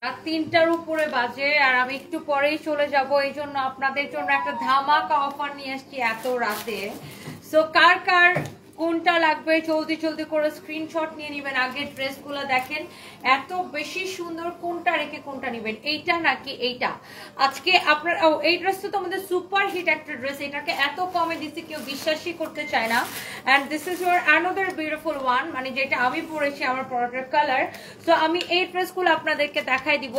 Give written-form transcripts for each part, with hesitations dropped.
রাত ৩টার উপরে বাজে আর আমি একটু পরেই চলে যাব, এই জন্য আপনাদের জন্য একটা ধামাকা অফার নিয়ে আসছি এত রাতে। সো কার কার কোনটা লাগবে জলদি জলদি করে স্ক্রিনশট নিয়ে নেবেন। আগে ড্রেসগুলো দেখেন এত বেশি সুন্দর, কোনটা রেখে কোনটা নেবেন, এইটা নাকি এইটা। আজকে আপনার এই ড্রেসটা তো আমাদের সুপার হিট একটা ড্রেস, এটাকে এত কমে দিচ্ছে কেউ বিশ্বাসই করতে চায় না। And this is your another beautiful one, মানে যেটা আমি পরেছি আমার পরাটার কালার। সো আমি এই ড্রেসগুলো আপনাদেরকে দেখাই দিব,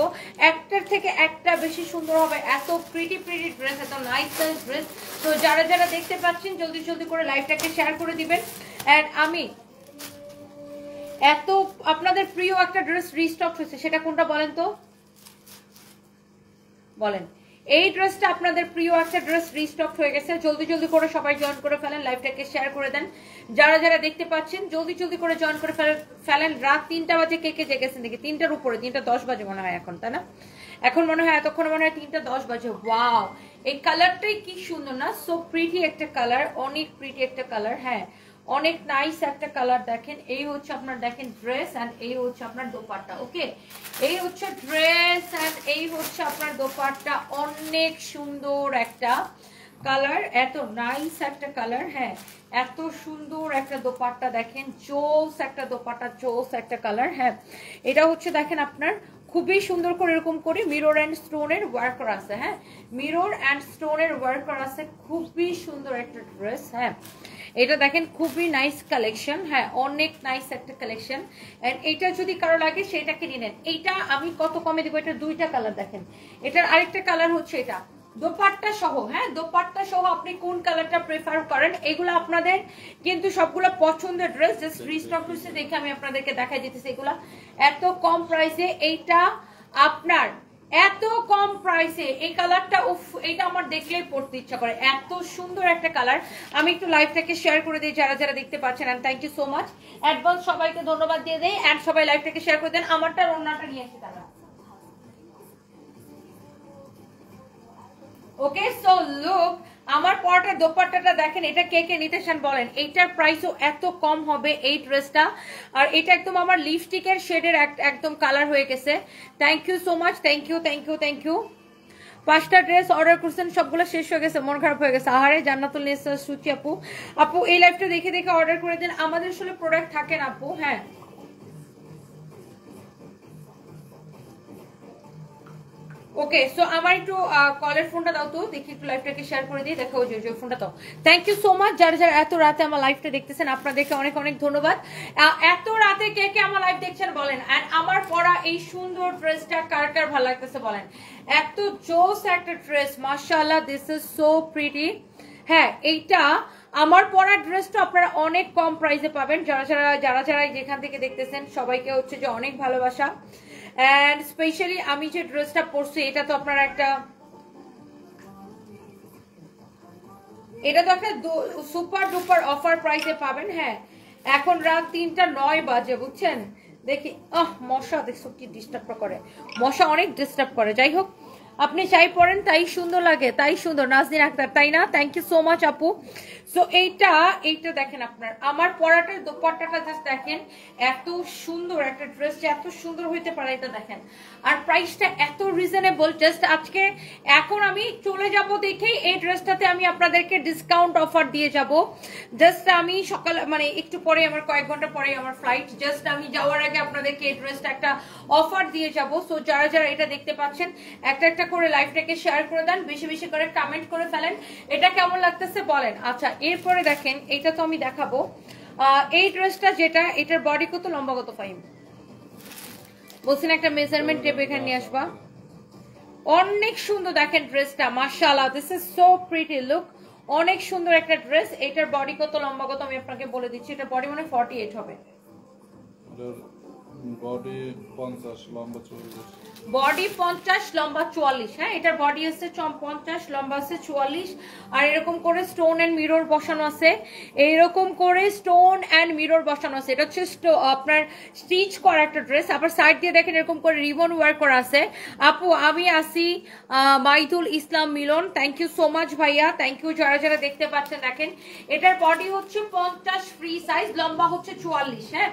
একটার থেকে একটা বেশি সুন্দর হবে। এত প্রিটি প্রিটি ড্রেস, এত নাইস নাইস ড্রেস। তো যারা যারা দেখতে পাচ্ছেন জলদি জলদি করে লাইভটাকে শেয়ার করে দিবেন। এন্ড আমি এত আপনাদের প্রিয় একটা ড্রেস রিস্টক হয়েছে, সেটা কোনটা বলেন তো, বলেন। এই ড্রেসটা আপনাদের প্রিয় একটা ড্রেস রিস্টক হয়ে গেছে, জলদি জলদি করে সবাই জয়েন করে ফেলেন, লাইভটাকে শেয়ার করে দেন। যারা যারা দেখতে পাচ্ছেন জলদি জলদি করে জয়েন করে ফেলেন। রাত ৩টা বাজে কে কে জেগেছেন দেখি, ৩টার উপরে, ৩টা ১০ বাজে মনে হয় এখন, তাই না? এখন মনে হয় এতক্ষণ মনে হয় ৩টা ১০ বাজে। ওয়াও, এই কালারটাই কি সুন্দর না, সো প্রিটি একটা কালার, অনেক প্রিটি একটা কালার। হ্যাঁ, অনেক নাইস একটা কালার। দেখেন এই হচ্ছে আপনার, দেখেন ড্রেস এন্ড এই হচ্ছে আপনার দোপাট্টা। ওকে, এই হচ্ছে ড্রেস এন্ড এই হচ্ছে আপনার দোপাট্টা। অনেক সুন্দর একটা কালার, এত নাইস একটা কালার। হ্যাঁ, এত সুন্দর একটা দোপাট্টা, দেখেন জোস একটা দোপাট্টা, জোস একটা কালার। হ্যাঁ, এটা হচ্ছে দেখেন আপনার খুবই সুন্দর করে এরকম করে মিরর অ্যান্ড স্টোনের ওয়ার্ক করা আছে। হ্যাঁ, মিরর অ্যান্ড স্টোনের ওয়ার্ক করা আছে, খুবই সুন্দর একটা ড্রেস। হ্যাঁ, এটা দেখেন খুবই নাইস কালেকশন। হ্যাঁ, অনেক নাইস একটা কালেকশন। এন্ড এটা যদি কারো লাগে সেটা কিনে নেন। এইটা আমি কত কমে দিব, এটা দুইটা কালার দেখেন। এটার আরেকটা কালার হচ্ছে এটা দোপাট্টা সহ। হ্যাঁ, দোপাট্টা সহ আপনি কোন কালারটা প্রেফার করেন, এগুলো আপনাদের কিন্তু সবগুলো পছন্দের ড্রেস। জাস্ট রিস্টক হচ্ছে দেখে আমি আপনাদেরকে দেখাই দিতেছি। এগুলা এত কম প্রাইসে, এইটা আপনার এত কম প্রাইসে, এই কালারটা উফ, এটা আমার দেখলেই পড়তে ইচ্ছা করে, এত সুন্দর একটা কালার। আমি একটু লাইভটাকে শেয়ার করে দিই যারা যারা দেখতে পাচ্ছেন। And thank you so much, advance সবাইকে ধন্যবাদ দিয়ে দেই। এন্ড সবাই লাইভটাকে শেয়ার করে দেন। আমারটা ওন্নাটা নিয়ে আসি তারা। ওকে, সো লুক, আমার পরাটার দোপাট্টাটা দেখেন, এটা কে কে নিতে চান বলেন। এইটার প্রাইসও এত কম হবে এই ড্রেসটা। আর এটা একদম আমার লিপস্টিকের শেডের একদম কালার হয়ে গেছে। Thank you so much, thank you thank you thank you. 5টা ড্রেস অর্ডার করছেন, সবগুলো শেষ হয়ে গেছে, মন খারাপ হয়ে গেছে। আহারে জান্নাতুল নিসা সুচি আপু, আপু এই লাইভটা দেখে দেখে অর্ডার করে দেন, আমাদের আসলে প্রোডাক্ট থাকে না আপু। হ্যাঁ, ওকে, সো আমার একটু কলের ফোনটা দাও তো, দেখি একটু লাইভটাকে শেয়ার করে দিই। দেখো যে ফোনটা দাও। থ্যাংক ইউ সো মাচ যারা যারা এত রাতে আমার লাইভটা দেখতেছেন, আপনাদেরকে অনেক অনেক ধন্যবাদ। এত রাতে কে কে আমার লাইভ দেখছেন বলেন। এন্ড আমার পরা এই সুন্দর ড্রেসটা কার কার ভালো লাগতেছে বলেন। এত জোস একটা ড্রেস, মাশাআল্লাহ, দিস ইজ সো প্রিটি। হ্যাঁ, এইটা আমার পরা ড্রেসটা আপনারা অনেক কম প্রাইসে পাবেন। যারা যারা যারা যারা যেখান থেকে দেখতেছেন সবাইকে হচ্ছে যে অনেক ভালোবাসা। এন্ড স্পেশালি আমি যে ড্রেসটা পরছি, এটা তো আপনারা একটা, এটা তো একটা সুপার ডুপার অফার প্রাইসে পাবেন। হ্যাঁ, এখন রাত 3টা 9 বাজে, বুঝছেন। দেখি মশা দেখছো কি ডিস্টার্ব করে, মশা অনেক ডিস্টার্ব করে। যাই হোক, আপনি চাই পড়েন তাই সুন্দর লাগে, তাই সুন্দর। নাজনীন আক্তার, তাই না? থ্যাংক ইউ সো মাচ আপু। সো এইটা দেখেন আপনার আমার পরাটার দোপাট্টাটা জাস্ট দেখেন, এত সুন্দর একটা ড্রেস যে এত সুন্দর হইতে পারে এটা দেখেন। আর প্রাইসটা এত রিজনেবল। জাস্ট আজকে এখন আমি চলে যাব দেখে এই ড্রেসটাতে আমি আপনাদেরকে ডিসকাউন্ট অফার দিয়ে যাব। জাস্ট আমি সকাল মানে একটু পরে, আমার কয়েক ঘন্টা পরে আমার ফ্লাইট, জাস্ট আমি যাওয়ার আগে আপনাদেরকে এই ড্রেসটা একটা অফার দিয়ে যাব। সো যারা যারা এটা দেখতে পাচ্ছেন একটা একটা করে লাইভটাকে শেয়ার করে দেন, বেশি বেশি করে কমেন্ট করে ফেলেন এটা কেমন লাগতেছে বলেন। আচ্ছা, এরপরে দেখেন এইটা তো আমি দেখাবো। এই ড্রেসটা যেটা, এটার বডি কত, লম্বা কত, ফাইম বলছেন একটা মেজারমেন্ট টেপ এখানে নিয়ে আসবা। অনেক সুন্দর দেখেন ড্রেসটা, মাশাআল্লাহ, this is so pretty look. অনেক সুন্দর একটা ড্রেস। এটার বডি কত, লম্বা কত আমি আপনাকে বলে দিচ্ছি। এটা বডি মানে 48 হবে, বডি 50, লম্বা 40। বডি 50, লম্বা 44। হ্যাঁ, এটার বডি আছে 50, লম্বা আছে 44। আর এরকম করে স্টোন এন্ড মিরর বসানো আছে, এইরকম করে স্টোন এন্ড মিরর বসানো আছে। এটা হচ্ছে আপনার স্টিচ করা একটা ড্রেস। আবার সাইড দিয়ে দেখেন এরকম করে রিবন ওয়ার্ক করা আছে। আপু আমি আসি মাইদুল ইসলাম মিলন, থ্যাংক ইউ সো মাচ ভাইয়া, থ্যাংক ইউ। যারা যারা দেখতে পাচ্ছেন দেখেন, এটার বডি হচ্ছে 50 ফ্রি সাইজ, লম্বা হচ্ছে 44। হ্যাঁ,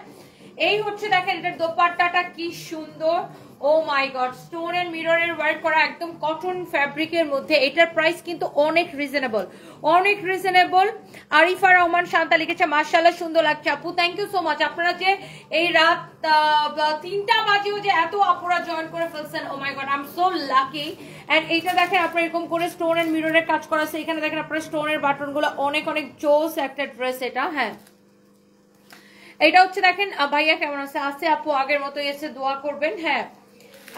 এই হচ্ছে দেখেন এটার দোপাট্টাটা কি সুন্দর, ও my god, stone and মিররের work করা একদম কটন ফ্যাব্রিকের মধ্যে। এটার প্রাইস কিন্তু অনেক রিজনেবল, অনেক রিজনেবল। আরিফা রহমান শান্তা লিখেছে মাশাআল্লাহ সুন্দর লাগছে আপু, থ্যাংক ইউ সো মাচ। আপনারা যে এই রাত 3টা বাজেও যে এত আপুরা জয়েন করে ফেলছেন, oh my god I am so lucky. And এইটা দেখেন আপনারা এরকম করে স্টোন এন্ড মিররের কাজ করা আছে। এখানে দেখেন আপনারা স্টোনের বাটনগুলো অনেক অনেক জোস একটা ড্রেস এটা। হ্যাঁ এটা হচ্ছে দেখেন ভাইয়া কেমন আছে? আছে আপু আগের মতোই আছে, দোয়া করবেন। হ্যাঁ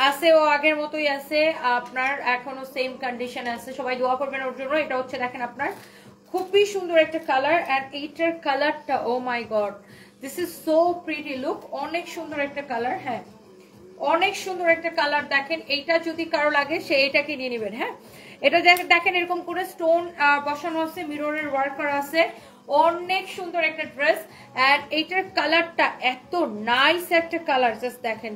আছে, ও আগের মতোই আছে, আপনার এখনো সেম কন্ডিশন আছে, সবাই দোয়া করবেন ওর জন্য। এটা হচ্ছে দেখেন আপনার খুবই সুন্দর একটা কালার। এন্ড এইটার কালারটা oh my god this is so pretty look, অনেক সুন্দর একটা কালার। হ্যাঁ অনেক সুন্দর একটা কালার। দেখেন এইটা যদি কারো লাগে সে এটাকে নিয়ে নেবেন। হ্যাঁ এটা দেখেন এরকম করে স্টোন বসানো আছে, মিররের ওয়ার্ক করা আছে, অনেক সুন্দর একটা ড্রেস। এন্ড এইটার কালারটা এত নাইস একটা কালার, জাস্ট দেখেন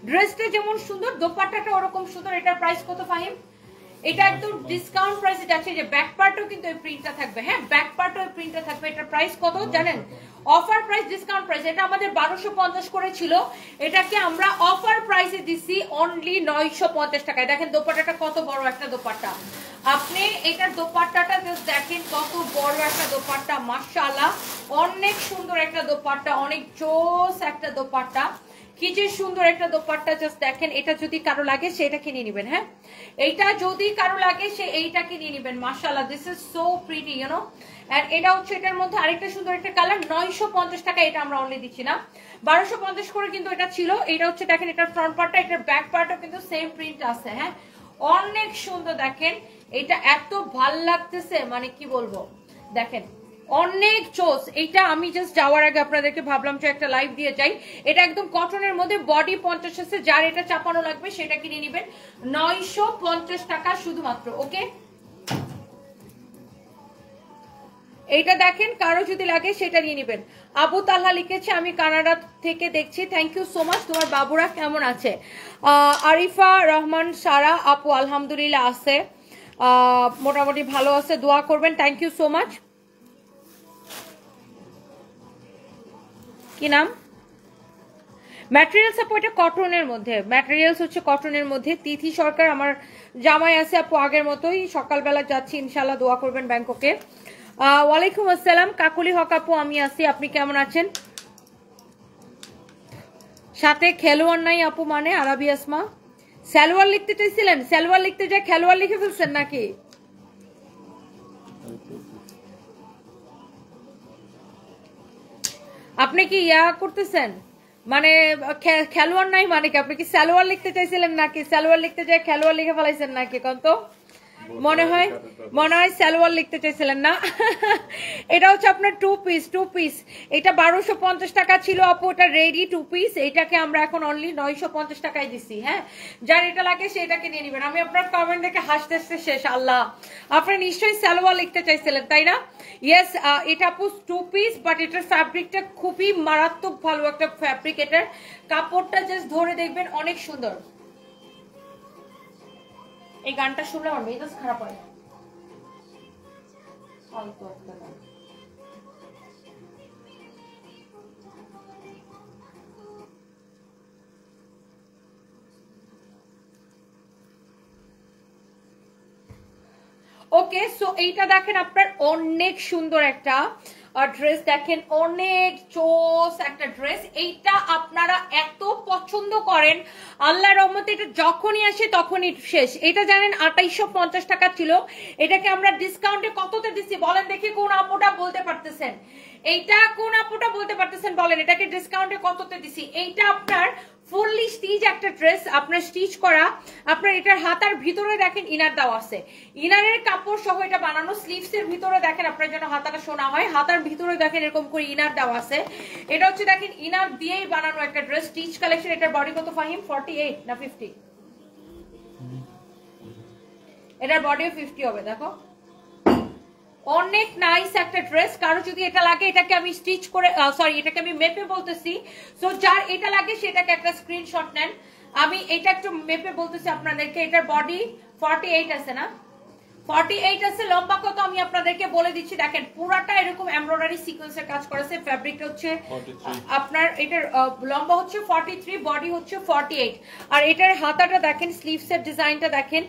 ড্রেসটা যেমন সুন্দর দোপাট্টাটা ওরকম সুন্দর। এটার প্রাইস কত ফাহিম? এটা একদম ডিসকাউন্ট প্রাইসে যাচ্ছে, যে ব্যাক পার্টও কিন্তু এই প্রিন্টটা থাকবে। হ্যাঁ ব্যাক পার্টও এই প্রিন্টটা থাকবে। এটার প্রাইস কত জানেন? অফার প্রাইস ডিসকাউন্ট প্রাইস, এটা আমাদের 1250 করে ছিল, এটাকে আমরা অফার প্রাইসে দিছি অনলি 950 টাকায়। দেখেন দোপাট্টাটা কত বড় একটা দোপাট্টা, আপনি এটার দোপাট্টাটা জাস্ট দেখেন কত বড় একটা দোপাট্টা, মাশাআল্লাহ অনেক সুন্দর একটা দোপাট্টা, অনেক জোস একটা দোপাট্টা, কি যে সুন্দর একটা দোপাট্টা। জাস্ট দেখেন এটা যদি কারো লাগে সেটা কিনে নেবেন। হ্যাঁ এইটা যদি কারো লাগে সে এইটাকে নিয়ে নেবেন। মাশাআল্লাহ this is so pretty you know. And এটা হচ্ছে এটার মধ্যে আরেকটা সুন্দর একটা কালার, 950 টাকা এটা আমরা অনলি দিচ্ছি না, 1250 করে কিন্তু এটা ছিল। এটা হচ্ছে দেখেন এটার ফ্রন্ট পার্টটা, এটার ব্যাক পার্টও কিন্তু সেম প্রিন্ট আছে। হ্যাঁ অনেক সুন্দর, দেখেন এটা এত ভাল লাগতেছে মানে কি বলবো, দেখেন অনেক চোস। এইটা আমি জাস্ট যাওয়ার আগে আপনাদেরকে ভাবলাম যে একটা লাইভ দিয়ে যাই। এটা একদম কটনের মধ্যে, বডি 50 আছে, যার এটা চাপানো লাগবে সেটা কিনে নেবেন 950 টাকা শুধুমাত্র। ওকে এইটা দেখেন কারো যদি লাগে সেটা নিয়ে নেবেন। আবু তালহা লিখেছে আমি কানাডা থেকে দেখছি, থ্যাংক ইউ সো মাচ। তোমার বাবুরা কেমন আছে? আরিফা রহমান সারা আপু আলহামদুলিল্লাহ আছে, মোটামুটি ভালো আছে, দোয়া করবেন, থ্যাংক ইউ সো মাচ। কি নাম? ম্যাটেরিয়ালস আপু এটা কটনের মধ্যে, ম্যাটেরিয়ালস হচ্ছে কটনের মধ্যে। তিথি সরকার আমার জামাই আছে আপু আগের মতোই, সকালবেলা যাচ্ছি ইনশাল্লাহ, দোয়া করবেন ব্যাংককে। ওয়ালাইকুম আসসালাম কাকুলি হক আপু, আমি আছি, আপনি কেমন আছেন? সাথে খেলোয়াড় নাই আপু মানে আরবি আসমা, সালোয়ার লিখতে চাইছিলেন, সালোয়ার লিখতে যায় খেলোয়াড় লিখে ফেলছেন নাকি? আপনি কি ইয়া করতেছেন মানে খেলোয়াড় নাই মানে কি? আপনি কি সালোয়ার লিখতে চাইছিলেন নাকি সালোয়ার লিখতে যায় খেলোয়াড় লিখে ফেলাইছেন নাকি? কত মনে হয় সালোয়ার লিখতে চাইছিলেন না। এটা হচ্ছে আপনার টু পিস, এটা 1250 টাকা ছিল আপু, এটা রেডি টু পিস, এটাকে আমরা এখন অনলি 950 টাকায় দিছি। হ্যাঁ যার এটা লাগে সেটাকে নিয়ে নেবেন। আমি আপনার কমেন্ট দেখে হাসতে শেষ। আল্লাহ, আপনি নিশ্চয়ই সালোয়ার লিখতে চাইছিলেন তাই না? ইয়েস এটা আপু টু পিস, বাট এটার ফ্যাব্রিকটা খুবই মারাত্মক ভালো একটা ফ্যাব্রিক, এটার কাপড়টা জাস্ট ধরে দেখবেন অনেক সুন্দর। এই গানটা শুনলে আমার মেজাজ খারাপ হয়। ওকে সো এইটা দেখেন আপনার অনেক সুন্দর একটা ড্রেস, দেখেন অনেক চোস একটা ড্রেস। এইটা আপনারা এত পছন্দ করেন, আল্লাহর রহমতে এটা যখনই আসে তখনই শেষ। এটা জানেন 2850 টাকা ছিল, এটাকে আমরা ডিসকাউন্টে কততে দিচ্ছি বলেন দেখি, কোন আপুটা বলতে পারতেছেন? এইটা কোন আপুটা বলতে পারতেছেন বলেন, এটাকে ডিসকাউন্টে কততে দিছি? এইটা আপনার ফুললি স্টিচ একটা ড্রেস, আপনার স্টিচ করা, আপনার এটার হাতার ভিতরে দেখেন ইনার দেওয়া আছে, ইনারের কাপড় সহ এটা বানানো। স্লিভস এর ভিতরে দেখেন আপনার জন্য হাতাটা শোনা হয়, হাতার ভিতরে দেখেন এরকম করে ইনার দেওয়া আছে। এটা হচ্ছে দেখেন ইনার দিয়েই বানানো একটা ড্রেস, স্টিচ কালেকশন। এটার বডি কত ফাহিম? 48 না 50? এটার বডিও 50 হবে। দেখো অনেক নাইস একটা ড্রেস, কারো যদি এটা লাগে এটাকে আমি স্টিচ করে এটাকে আমি মেপে বলতেছি, সো যার এটা লাগে সেটাকে একটা স্ক্রিনশট নেন। আমি এটা একটু মেপে বলতেছি আপনাদেরকে। এটার বডি 48 আছে না? 48 আছে, লম্বা কত আমি আপনাদেরকে বলে দিচ্ছি। দেখেন পুরাটা এরকম এমব্রয়ডারি সিকোয়েন্সের কাজ করেছে, ফ্যাব্রিকটা হচ্ছে আপনার এটার লম্বা হচ্ছে 43, বডি হচ্ছে 48। আর এটার হাতাটা দেখেন, স্লিভসের ডিজাইনটা দেখেন,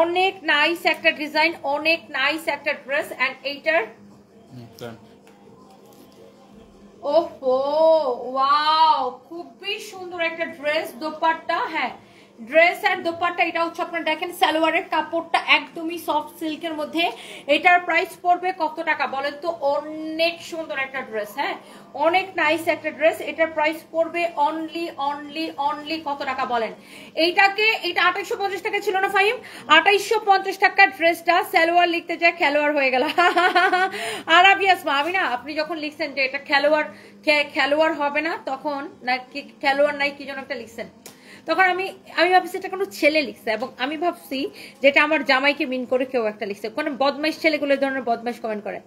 অনেক নাইস একটা ডিজাইন, অনেক নাইস একটা ড্রেস। এন্ড এইটার ওহো ওয়াও, খুবই সুন্দর একটা ড্রেস, দোপাট্টা, হ্যাঁ ড্রেস আর দোপাট্টা। এটা হচ্ছে আপনার দেখেন সালোয়ারের কাপড়টা একদমই সফট সিল্কের মধ্যে। এটার প্রাইস পড়বে কত টাকা বলেন তো? অনেক সুন্দর একটা ড্রেস, হ্যাঁ অনেক নাইস একটা ড্রেস। এটার প্রাইস পড়বে অনলি অনলি অনলি কত টাকা বলেন? এইটাকে, এটা 2850 টাকা ছিল না ফাহিম? 2850 টাকা ড্রেসটা সালোয়ার লিখতে যায় খেলোয়াড় হয়ে গেল। আরাবিয়াস মা, আমি না আপনি যখন লিখছেন যে এটা খেলোয়াড় হবে না, তখন নাকি খেলোয়াড় নাই কি যেন একটা লিখছেন, তখন আমি ভাবছি এটা কোনো ছেলে লিখছে, এবং আমি ভাবছি যেটা আমার জামাইকে মিন করে কেউ একটা লিখছে, কারণ বদমাইশ ছেলেগুলো এই ধরনের বদমাইশ কমেন্ট করে।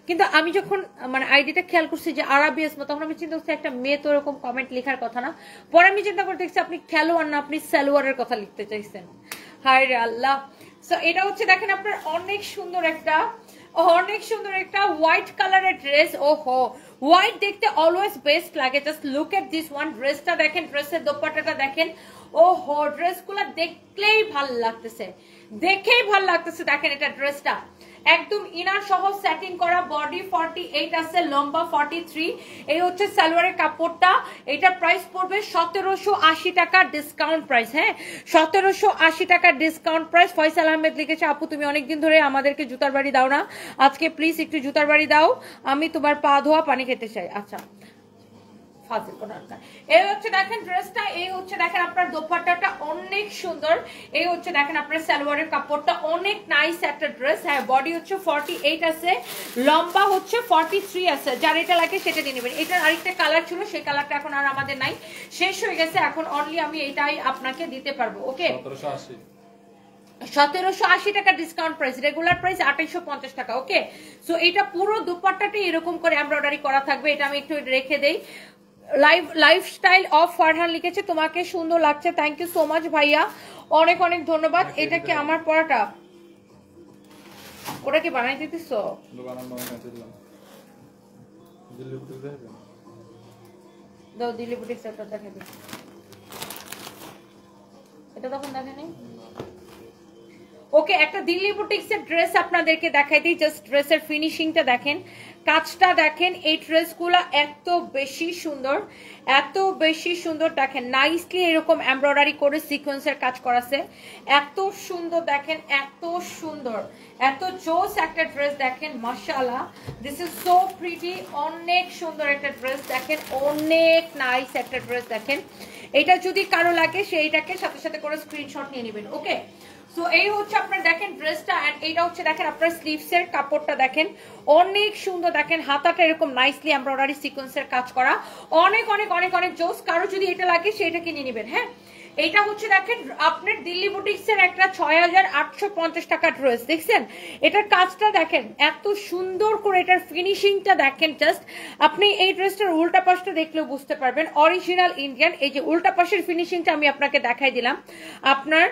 কিন্তু আমি যখন মানে আইডিটা খেয়াল করছি যে আরাবিয়াস মা, তখন আমি চিন্তা করছি একটা মেয়ে তো এরকম কমেন্ট লেখার কথা না। পরে আমি চিন্তা করে দেখছি আপনি খেলোয়াড় না, আপনি সালোয়ারের কথা লিখতে চাইছেন। হায় রে আল্লাহ। সো এটা হচ্ছে দেখেন আপনার অনেক সুন্দর একটা হোয়াইট কালারের ড্রেস। ওহো, হোয়াইট দেখতে অলওয়েজ বেস্ট লাগে। Just look at this one. ড্রেসটা দেখেন, ড্রেসের দোপাট্টাটা দেখেন। ওহো, ড্রেসগুলো দেখলেই ভাল লাগতেছে, দেখেই ভাল লাগতেছে। দেখেন এটা ড্রেসটা একদম ইনার সহ সেটিং করা, বডি 48 আছে, লম্বা 43। এই হচ্ছে সালোয়ারের কাপড়টা। এটার প্রাইস পড়বে 1780 টাকা ডিসকাউন্ট প্রাইস। হ্যাঁ 1780 টাকা ডিসকাউন্ট প্রাইস। ফয়সাল আহমেদ লিখেছে, আপু তুমি অনেকদিন ধরে আমাদেরকে জুতার বাড়ি দাও না, আজকে প্লিজ একটু জুতার বাড়ি দাও, আমি তোমার পা ধোয়া পানি খেতে চাই। আচ্ছা এই হচ্ছে দেখেন ড্রেসটা, এই হচ্ছে দেখেন আপনার দোপাট্টাটা অনেক সুন্দর, এই হচ্ছে দেখেন আপনার সালোয়ারের কাপড়টা অনেক নাইস একটা ড্রেস। হ্যাঁ বডি হচ্ছে 48 আছে, লম্বা হচ্ছে 43 আছে। যার এটা লাগে সেটা নিয়ে নেবেন। এটার আরেকটা কালার ছিল, সেই কালারটা এখন আর আমাদের নাই, শেষ হয়ে গেছে। এখন অনলি আমি এটাই আপনাকে দিতে পারবো। ওকে 1780 টাকা ডিসকাউন্ট প্রাইস, রেগুলার প্রাইস 2850 টাকা। ওকে, সো এটা পুরো দুপাট্টাটা এরকম করে এমব্রয়ডারি করা থাকবে। এটা আমি একটু রেখে দেই। লাইফস্টাইল অফ ফারহান লিখেছে, তোমাকে সুন্দর লাগছে, থ্যাংক ইউ সো মাচ ভাইয়া, অনেক অনেক ধন্যবাদ। এটা কি আমার পরাটা? ওটা কি বানাই দিতেছো? দাও দিল্লি বুটিক্স একটা দেখে দিই। এটা তখন দেখে নেই। ওকে, একটা দিল্লি বুটিক্সের ড্রেস আপনাদেরকে দেখাই দিই। জাস্ট ড্রেসের ফিনিশিংটা দেখেন, কাজটা দেখেন। এই ড্রেসগুলো এত বেশি সুন্দর, এত বেশি সুন্দর। দেখেন নাইসলি এরকম এমব্রয়ডারি করে সিকোয়েন্সের কাজ করাছে, এত সুন্দর দেখেন, এত সুন্দর, এত জোস একটা ড্রেস দেখেন। মাশাআল্লাহ, দিস ইজ সো প্রিটি। অনেক সুন্দর একটা ড্রেস দেখেন, অনেক নাইস একটা ড্রেস দেখেন। এটা যদি কারো লাগে সেইটাকে সাথে সাথে করে স্ক্রিনশট নিয়ে নেবেন। ওকে, সো এই হচ্ছে আপনার দেখেন ড্রেসটা, এন্ড এইটা হচ্ছে দেখেন আপনার স্লিভসের কাপড়টা দেখেন, অনেক সুন্দর দেখেন। হাতাটা এরকম নাইসলি এমব্রয়ডারি সিকোয়েন্সের কাজ করা, অনেক অনেক অনেক অনেক জোস। কারো যদি এটা লাগে সেটা কিনে নেবেন। হ্যাঁ এইটা হচ্ছে দেখেন আপনার দিল্লি বুটিক্সের একটা 6850 টাকা ড্রেস, দেখছেন এটার কাজটা দেখেন, এত সুন্দর করে এটার ফিনিশিংটা দেখেন। জাস্ট আপনি এই ড্রেসটার উল্টা পাশটা দেখলেও বুঝতে পারবেন অরিজিনাল ইন্ডিয়ান। এই যে উল্টা পাশের ফিনিশিংটা আমি আপনাকে দেখাই দিলাম আপনার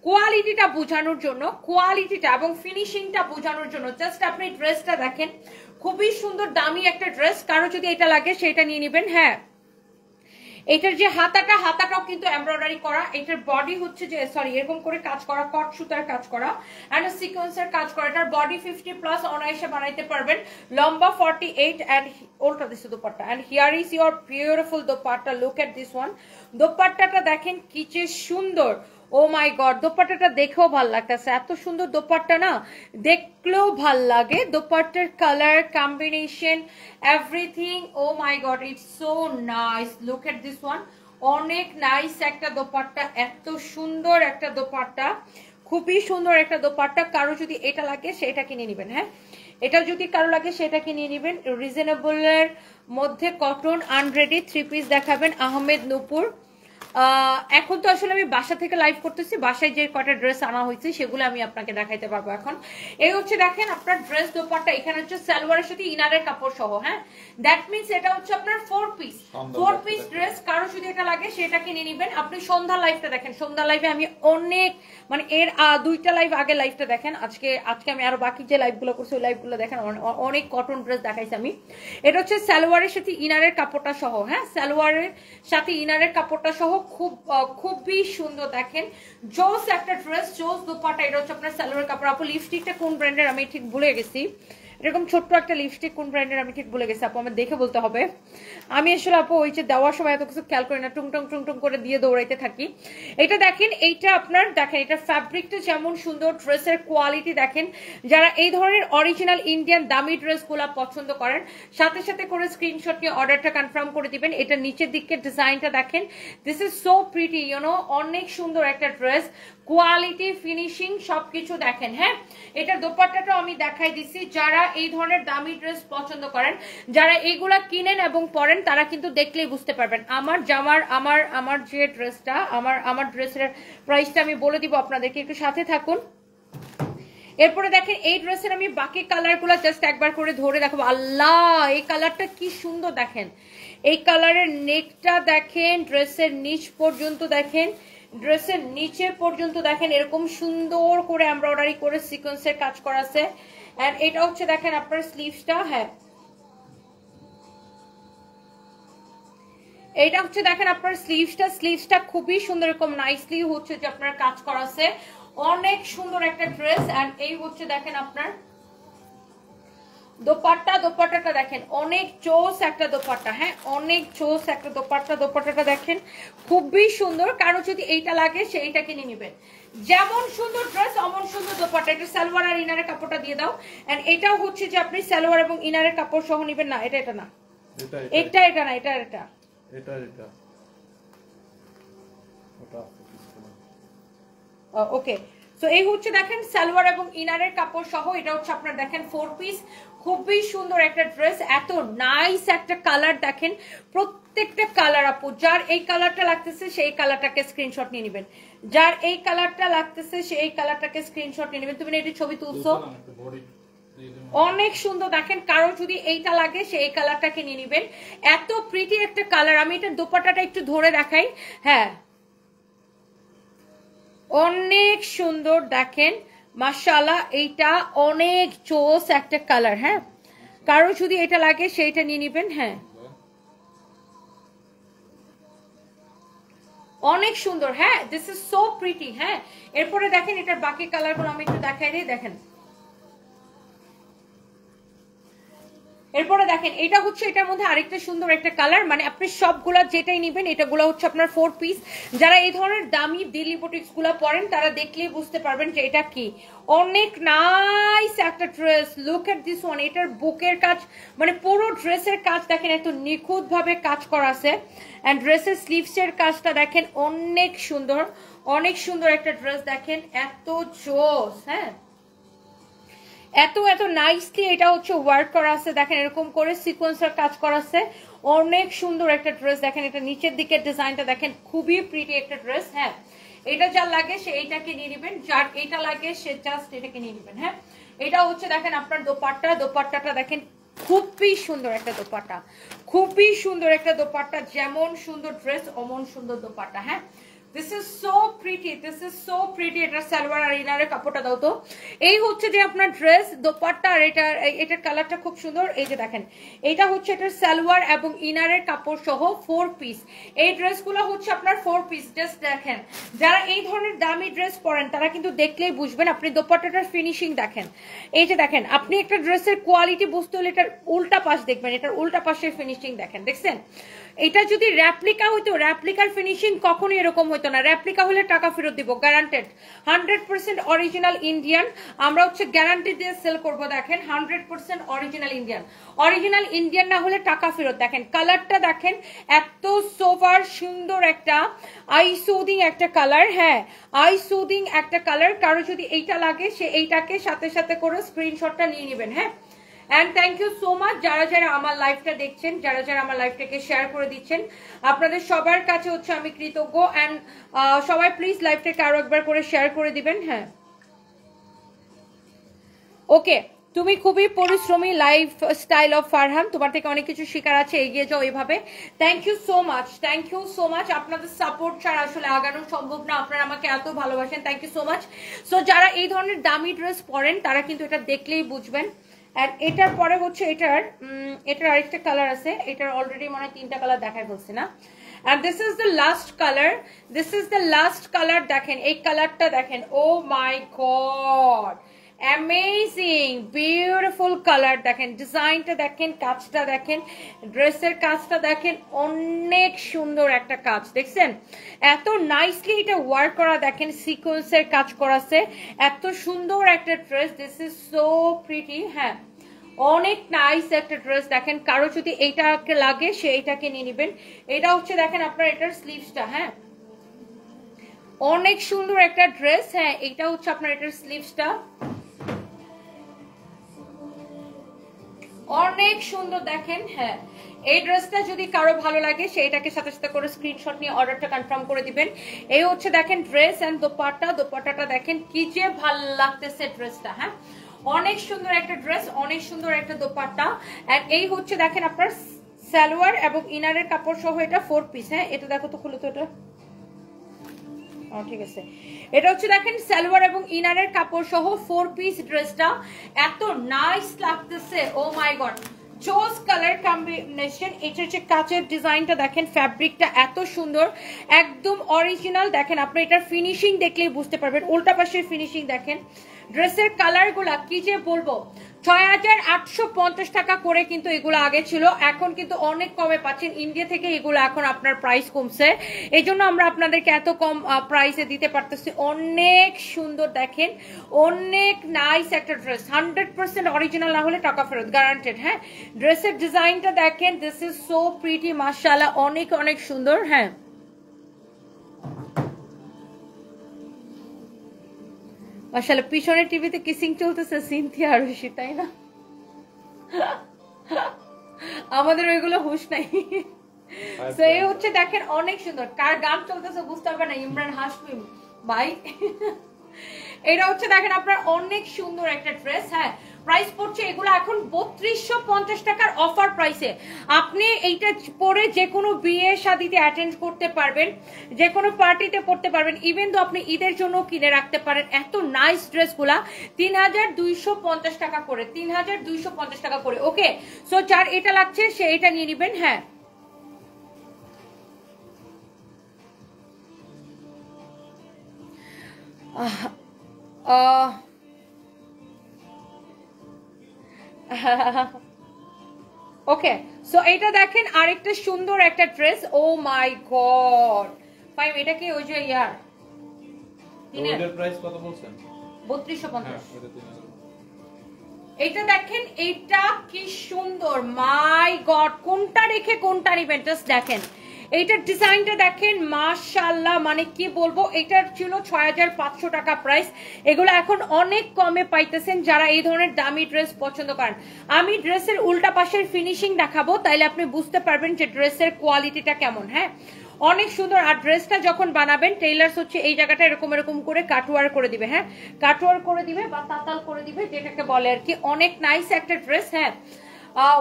কোয়ালিটিটা বোঝানোর জন্য, কোয়ালিটিটা এবং ফিনিশিংটা বোঝানোর জন্য। জাস্ট আপনি ড্রেসটা দেখেন, খুবই সুন্দর দামি একটা ড্রেস। কারো যদি এটা লাগে সেটা নিয়ে নেবেন। হ্যাঁ এটার যে হাতাটাও কিন্তু এমব্রয়ডারি করা। এটার বডি হচ্ছে যে সরি এরকম করে কাজ করা, কট সুতার কাজ করা এন্ড সিকোয়েন্সের কাজ করা। এটার বডি 50+ অনায়াসে বানাইতে পারবেন। লম্বা 48 এন্ড উল্টা দিছে dupatta. And here is your beautiful dupatta, look at this one. দোপাট্টাটা দেখেন কি যে সুন্দর, ও মাই গড, দোপাট্টাটা দেখেও ভাল লাগতেছে, এত সুন্দর দোপাট্টা না, দেখলেও ভাল লাগে। দোপাট্টার colour combination everything, oh my god, it's so nice, look at this one. অনেক নাইস একটা দোপাট্টা, এত সুন্দর একটা দোপাট্টা, খুবই সুন্দর একটা দোপাট্টা। কারো যদি এটা লাগে সেটা কিনে নেবেন। হ্যাঁ এটা যদি কারো লাগে সেটা কিনে নেবেন। রিজনেবলের মধ্যে কটন আনরেডি 3 পিস দেখাবেন আহমেদ নূপুর। এখন তো আসলে আমি বাসা থেকে লাইভ করতেছি, বাসায় যে কটা ড্রেস আনা হয়েছে সেগুলো আমি আপনাকে দেখাইতে পারবো এখন। এই হচ্ছে দেখেন আপনার ড্রেস দোপাট্টা, এখানে হচ্ছে সালোয়ারের সাথে ইনারের কাপড় সহ, হ্যাঁ দ্যাট মিনস এটা হচ্ছে আপনার 4 পিস ড্রেস। কারো যদি এটা লাগে সেটা কিনে নেবেন। আপনি সন্ধ্যা লাইভটা দেখেন, সন্ধ্যা লাইভে আমি অনেক মানে এর 2টা লাইভ আগে লাইভটা দেখেন, আজকে আমি আরো বাকি যে লাইভগুলো করছি ওই লাইভগুলো দেখেন, অনেক কটন ড্রেস দেখাইছি আমি। এটা হচ্ছে সালোয়ারের সাথে ইনারের কাপড়টা সহ, হ্যাঁ সালোয়ারের সাথে ইনারের কাপড়টা সহ, খুবই সুন্দর দেখেন, জোস একটা ড্রেস, জোস দোপাট্টা। এটা হচ্ছে আপনার সালোয়ার কাপড়। আপু লিপস্টিকটা কোন ব্র্যান্ডের আমি ঠিক ভুলে গেছি, এরকম ছোট্ট একটা লিপস্টিক কোন ব্র্যান্ডের আমি ঠিক ভুলে গেছি আপু, আমার দেখে বলতে হবে। আমি আসলে আপু ওই যে দেওয়ার সময় এত কিছু খেয়াল করি না, টুংটং টুংটং করে দিয়ে দৌড়াইতে থাকি। এটা দেখেন, এইটা আপনার দেখেন, এটা ফ্যাব্রিকটা যেমন সুন্দর, ড্রেসের কোয়ালিটি দেখেন। যারা এই ধরনের অরিজিনাল ইন্ডিয়ান দামি ড্রেসগুলো পছন্দ করেন, সাথে সাথে করে স্ক্রিনশট নিয়ে অর্ডারটা কনফার্ম করে দিবেন। এটা নিচের দিকে ডিজাইনটা দেখেন, this is so pretty, you know অনেক সুন্দর একটা ড্রেস, কোয়ালিটি ফিনিশিং সবকিছু দেখেন। হ্যাঁ এটার দোপাট্টাটাও আমি দেখাই দিচ্ছি। যারা এই ধরনের দামি ড্রেস পছন্দ করেন, যারা এইগুলা কিনেন এবং পরেন, তারা কিন্তু দেখলেই বুঝতে পারবেন। আমার জামার আমার যে ড্রেসটা, আমার ড্রেসের প্রাইসটা আমি বলে দিব আপনাদেরকে, একটু সাথে থাকুন। এরপরে দেখেন এই ড্রেসের আমি বাকি কালারগুলো জাস্ট একবার করে ধরে দেখাবো। আল্লাহ এই কালারটা কি সুন্দর দেখেন, এই কালারের নেকটা দেখেন, ড্রেসের নিচ পর্যন্ত দেখেন, ড্রেসের নিচে পর্যন্ত দেখেন, এরকম সুন্দর করে এমব্রয়ডারি করে সিকোয়েন্সের কাজ করা আছে। এন্ড এটা হচ্ছে দেখেন আপনার স্লিভসটা, হ্যাঁ এটা হচ্ছে দেখেন আপনার স্লিভসটা খুবই সুন্দর, এরকম নাইসলি হচ্ছে যে আপনার কাজ করা আছে, অনেক সুন্দর একটা ড্রেস। এন্ড এই হচ্ছে দেখেন আপনার দোপাট্টাটা দেখেন, অনেক চোস একটা দোপাট্টা, হ্যাঁ অনেক চোস একটা দোপাট্টাটা দেখেন খুবই সুন্দর। কারো যদি এইটা লাগে সেইটা কিনে নেবেন। যেমন সুন্দর ড্রেস অমন সুন্দর দোপাট্টা। এটা সালোয়ার আর ইনারের কাপড়টা দিয়ে দাও। এন্ড এটাও হচ্ছে যে আপনি সালোয়ার এবং ইনারের কাপড় সহ নেবেন। না এটা না, এটা না, এটা ওকে। সো এই হচ্ছে দেখেন সালোয়ার এবং ইনারের কাপড় সহ, এটা হচ্ছে আপনার দেখেন 4 পিস, খুবই সুন্দর একটা ড্রেস, এত নাইস একটা কালার দেখেন, প্রত্যেকটা কালার আপু যার এই কালারটা লাগতেছে সেই কালারটাকে স্ক্রিনশট নিয়ে নেবেন, যার এই কালারটা লাগতেছে সেই কালারটাকে স্ক্রিনশট নিয়ে নেবেন। তুমি এটি ছবি তুলছো, অনেক সুন্দর দেখেন, কারো যদি এইটা লাগে সে এই কালারটাকে নিয়ে নেবেন, এত প্রিটি একটা কালার। আমি এটা দোপাট্টাটা একটু ধরে দেখাই, হ্যাঁ অনেক সুন্দর দেখেন মাশাআল্লাহ, এইটা অনেক চোস একটা কালার। হ্যাঁ কারো যদি এটা লাগে সেইটা নিয়ে নেবেন। হ্যাঁ অনেক সুন্দর, হ্যাঁ দিস ইজ সো প্রিটি। হ্যাঁ এরপরে দেখেন এটার বাকি কালারগুলো আমি একটু দেখাই দিই, দেখেন এরপরে দেখেন এটা হচ্ছে এটার মধ্যে আরেকটা সুন্দর একটা কালার, মানে আপনি সবগুলা যেটাই নেবেন এটাগুলো হচ্ছে আপনার 4 পিস। যারা এই ধরনের দামি দিল্লি বুটিক্স গুলা পরেন তারা দেখলেই বুঝতে পারবেন যে এটা কি, অনেক নাইস একটা dress. Look at this one, এটার বুকের কাজ মানে পুরো ড্রেসের কাজ দেখেন এত নিখুঁত ভাবে কাজ করা আছে। এন্ড ড্রেসের স্লিভস এর কাজটা দেখেন অনেক সুন্দর, অনেক সুন্দর একটা ড্রেস দেখেন, এত জোস। হ্যাঁ এত নাইসলি এটা হচ্ছে ওয়ার্ক করা আছে, দেখেন এরকম করে সিকোয়েন্সের কাজ করা আছে, অনেক সুন্দর একটা ড্রেস দেখেন। এটা নিচের দিকের ডিজাইনটা দেখেন, খুবই প্রিটি একটা ড্রেস। হ্যাঁ এটা যার লাগে সে এইটাকে নিয়ে নেবেন, যার এটা লাগে সে জাস্ট এটাকে নিয়ে নেবেন। হ্যাঁ এটা হচ্ছে দেখেন আপনার দোপাট্টাটা দেখেন, খুবই সুন্দর একটা দোপাট্টা, খুবই সুন্দর একটা দোপাট্টা, যেমন সুন্দর ড্রেস অমন সুন্দর দোপাট্টা। হ্যাঁ দিস ইজ সো প্রিটি, এটা সালোয়ার আর ইনারের কাপড়টা দাও তো। এই হচ্ছে যে আপনার ড্রেস দোপাট্টা, আর এটার কালারটা খুব সুন্দর। এই যে দেখেন এটা হচ্ছে এটার সালোয়ার এবং ইনারের কাপড় সহ 4 পিস। এই ড্রেসগুলো হচ্ছে আপনার 4 পিস। জাস্ট দেখেন যারা এই ধরনের দামি ড্রেস পরেন তারা কিন্তু দেখলেই বুঝবেন। আপনি দোপাট্টাটার ফিনিশিং দেখেন, এই যে দেখেন আপনি একটা ড্রেসের কোয়ালিটি বুঝতে হলে এটার উল্টা পাশ দেখবেন, এটার উল্টা পাশের ফিনিশিং দেখেন, দেখছেন। এটা যদি রেপ্লিকা হইতো, রেপ্লিকার ফিনিশিং কখনোই এরকম হইতো না, রেপ্লিকা হলে টাকা ফেরত দিব গ্যারান্টেড। 100% অরিজিনাল ইন্ডিয়ান, আমরা হচ্ছে গ্যারান্টি দিয়ে সেল করব। দেখেন 100% অরিজিনাল ইন্ডিয়ান না হলে টাকা ফেরত। দেখেন কালারটা দেখেন, এত সোভার সুন্দর একটা আই সুদিং একটা কালার। হ্যাঁ আই সুদিং একটা কালার, কারো যদি এইটা লাগে সে এইটাকে সাথে সাথে করে স্ক্রিনশটটা নিয়ে নেবেন। হ্যাঁ and thank you so much যারা যারা আমার লাইভটা দেখছেন, যারা যারা আমার লাইভটাকে শেয়ার করে দিচ্ছেন, আপনাদের সবার কাছে হচ্ছে আমি কৃতজ্ঞ। অ্যান্ড সবাই প্লিজ লাইভটাকে আরো একবার করে শেয়ার করে দিবেন। হ্যাঁ, ওকে, তুমি খুবই পরিশ্রমী, লাইফ স্টাইল অফ ফারহান, তোমার থেকে অনেক কিছু শেখার আছে, এগিয়ে যাও এইভাবে। Thank you so much, thank you so much. আপনাদের সাপোর্ট ছাড়া আসলে আগানো সম্ভব না, আপনারা আমাকে এত ভালোবাসেন, thank you so much. So যারা এই ধরনের দামি ড্রেস পরেন তারা কিন্তু এটা দেখলেই বুঝবেন। অ্যান্ড এটার পরে হচ্ছে এটার আরেকটা কালার আছে, এটার অলরেডি মনে হয় 3টা কালার দেখাই ফেলছে না। And this is the last color, this is the last color, দেখেন এই কালারটা দেখেন, ও my god, amazing beautiful colour. দেখেন ডিজাইনটা দেখেন, কাজটা দেখেন, ড্রেসের কাজটা দেখেন, অনেক সুন্দর একটা কাজ, দেখছেন এত নাইসলি এটা ওয়ার্ক করা, দেখেন সিকোয়েন্সের কাজ করাছে, এত সুন্দর একটা ড্রেস, দিস ইজ সো প্রিটি। হ্যাঁ, অনেক নাইস একটা ড্রেস। দেখেন কারো যদি এইটাকে লাগে সে এইটাকে নিয়ে নেবেন। এটা হচ্ছে দেখেন আপনার এটার স্লিভসটা, হ্যাঁ অনেক সুন্দর একটা ড্রেস। হ্যাঁ, এটা হচ্ছে আপনার এটার স্লিভসটা, অনেক সুন্দর দেখেন। হ্যাঁ, এই ড্রেসটা যদি কারো ভালো লাগে সেইটাকে সাথে সাথে করে স্ক্রিনশট নিয়ে অর্ডারটা কনফার্ম করে দিবেন। এই হচ্ছে দেখেন ড্রেস এন্ড দোপাট্টাটা দেখেন কি যে ভালো লাগতেছে ড্রেসটা। হ্যাঁ, অনেক সুন্দর একটা ড্রেস, অনেক সুন্দর একটা দোপাট্টা। এন্ড এই হচ্ছে দেখেন আপনার সালোয়ার এবং ইনারের কাপড় সহ এটা 4 পিস। হ্যাঁ, এটা দেখো তো, খুলে তো এটা, ঠিক আছে, এটা হচ্ছে দেখেন সালোয়ার এবং ইনারের কাপড় সহ 4 পিস ড্রেসটা, এত নাইস লাগতেছে, ও মাই গড, জোস কালার কম্বিনেশন। এটা হচ্ছে কাচের ডিজাইনটা দেখেন, ফ্যাব্রিকটা এত সুন্দর, একদম অরিজিনাল। দেখেন আপনি এটার ফিনিশিং দেখলেই বুঝতে পারবেন, উল্টা পাশের ফিনিশিং দেখেন, ড্রেসের কালারগুলা কি যে বলবো। ৬,৮৫০ টাকা করে কিন্তু এগুলো আগে ছিল, এখন কিন্তু অনেক কমে পাচ্ছেন। ইন্ডিয়া থেকে এগুলো এখন আপনার প্রাইস কমছে, এই জন্য আমরা আপনাদেরকে এত কম প্রাইসে দিতে পারতেছি। অনেক সুন্দর দেখেন, অনেক নাইস একটা ড্রেস, 100% অরিজিনাল না হলে টাকা ফেরত গ্যারান্টেড। হ্যাঁ, ড্রেসের ডিজাইনটা দেখেন, দিস ইজ সো প্রিটি, মাশাআল্লাহ, অনেক অনেক সুন্দর। হ্যাঁ, মাশাআল্লাহ, পিছনের টিভিতে কিসিং চলতেছে সিনথিয়া আর ঋষি, তাই না? আমাদের ওইগুলো হুশ নাই। তো এই হচ্ছে দেখেন অনেক সুন্দর, কার গান চলতেছে বুঝতে পারবে না, ইমরান হাশমি ভাই। এটা হচ্ছে দেখেন আপনার অনেক সুন্দর একটা ড্রেস। হ্যাঁ, প্রাইস পড়ছে এগুলো এখন ৩২৫০ টাকার অফার প্রাইসে। আপনি এইটা পরে যে কোনো বিয়ে শাদিতে অ্যাটেন্ড করতে পারবেন, যে কোনো পার্টিতে পড়তে পারবেন, ইভেন তো আপনি ঈদের জন্য কিনে রাখতে পারেন। এত নাইস ড্রেসগুলা ৩২৫০ টাকা করে, ৩২৫০ টাকা করে। ওকে, সো যার এটা লাগছে সে এটা নিয়ে নেবেন। হ্যাঁ, ওকে, সো এটা দেখেন আরেকটা সুন্দর একটা dress, O my god five, এটা কি ওই যে ইয়ার এটার প্রাইস কত বলছেন? ৩২৫০। এটা দেখেন, এটা কি সুন্দর, মাই গড, কোনটা রেখে কোনটা নেবেন জাস্ট দেখেন। এইটার ডিজাইনটা দেখেন, মাশাআল্লাহ, মানে কি বলবো, এটার ছিল ৬৫০০ টাকা প্রাইস, এগুলো এখন অনেক কমে পাইতেছেন যারা এই ধরনের দামি ড্রেস পছন্দ করেন। আমি ড্রেসের উল্টা পাশের ফিনিশিং দেখাবো, তাইলে আপনি বুঝতে পারবেন যে ড্রেসের কোয়ালিটিটা কেমন। হ্যাঁ, অনেক সুন্দর। আর ড্রেসটা যখন বানাবেন টেইলার্স হচ্ছে এই জায়গাটা এরকম এরকম করে কাটওয়ার করে দিবে। হ্যাঁ, কাটওয়ার করে দিবে বা তাতাল করে দিবে, যেটাকে বলে আর কি। অনেক নাইস একটা ড্রেস। হ্যাঁ,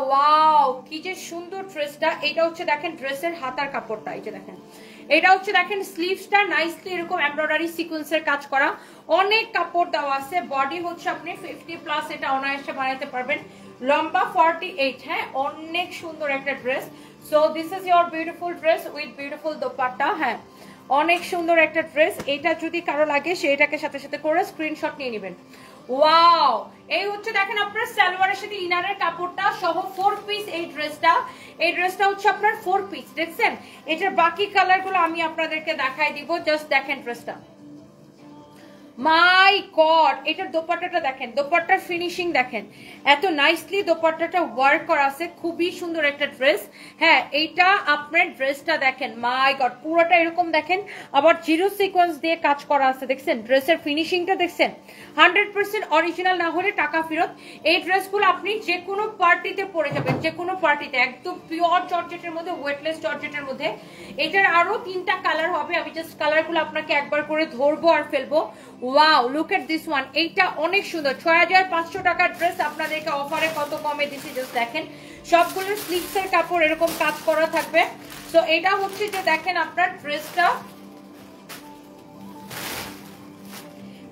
ওয়াও, কি যে সুন্দর ড্রেসটা। এটা হচ্ছে দেখেন ড্রেসের হাতার কাপড়টা, এই যে দেখেন, এটা হচ্ছে দেখেন স্লিভসটা নাইসলি এরকম এমব্রয়ডারি সিকোয়েন্সের কাজ করা, অনেক কাপড় দেওয়া আছে। বডি হচ্ছে আপনি 50+, এটা অনায়াসে বানাতে পারবেন। লম্বা 48। হ্যাঁ, অনেক সুন্দর একটা dress. So this is your beautiful dress with beautiful dupatta. হ্যাঁ, অনেক সুন্দর একটা ড্রেস। এটা যদি কারো লাগে সে এটাকে সাথে সাথে করে স্ক্রিনশট নিয়ে নেবেন। ওয়াও, এই হচ্ছে দেখেন আপনার সালোয়ারের সাথে ইনারের কাপড়টা সহ 4 পিস এই ড্রেসটা। এই ড্রেসটা হচ্ছে আপনার 4 পিস, দেখছেন? এটার বাকি কালারগুলো আমি আপনাদেরকে দেখাই দিব, জাস্ট দেখেন ড্রেসটা। মাই মাই গড, এটার দোপাট্টাটা দেখেন, দোপাট্টার ফিনিশিং দেখেন, এত নাইসলি দোপাট্টাটা ওয়ার্ক করা আছে, খুবই সুন্দর একটা ড্রেস। হ্যাঁ, এইটা আপনার ড্রেসটা দেখেন, মাই গড, পুরোটা এরকম দেখেন, আবার জিরো সিকোয়েন্স দিয়ে কাজ করা আছে, দেখছেন ড্রেসের ফিনিশিংটা দেখছেন, 100% অরিজিনাল না হলে টাকা ফেরত। এই ড্রেসগুলো আপনি যে কোনো পার্টিতে পরে যাবেন, যে কোনো পার্টিতে, একদম পিওর জর্জেটের মধ্যে, ওয়েটলেস জর্জেটের মধ্যে। এটার আরো 3টা কালার হবে, আমি জাস্ট কালারগুলো আপনাকে একবার করে ধরবো আর ফেলবো। Wow, look at this one, এইটা অনেক সুন্দর। 6500 টাকার ড্রেস আপনাদেরকে অফারে কত কমে দিচ্ছি জাস্ট দেখেন। সবগুলো স্লিভসের কাপড় এরকম কাজ করা থাকবে। তো এটা হচ্ছে যে দেখেন আপনার ড্রেসটা,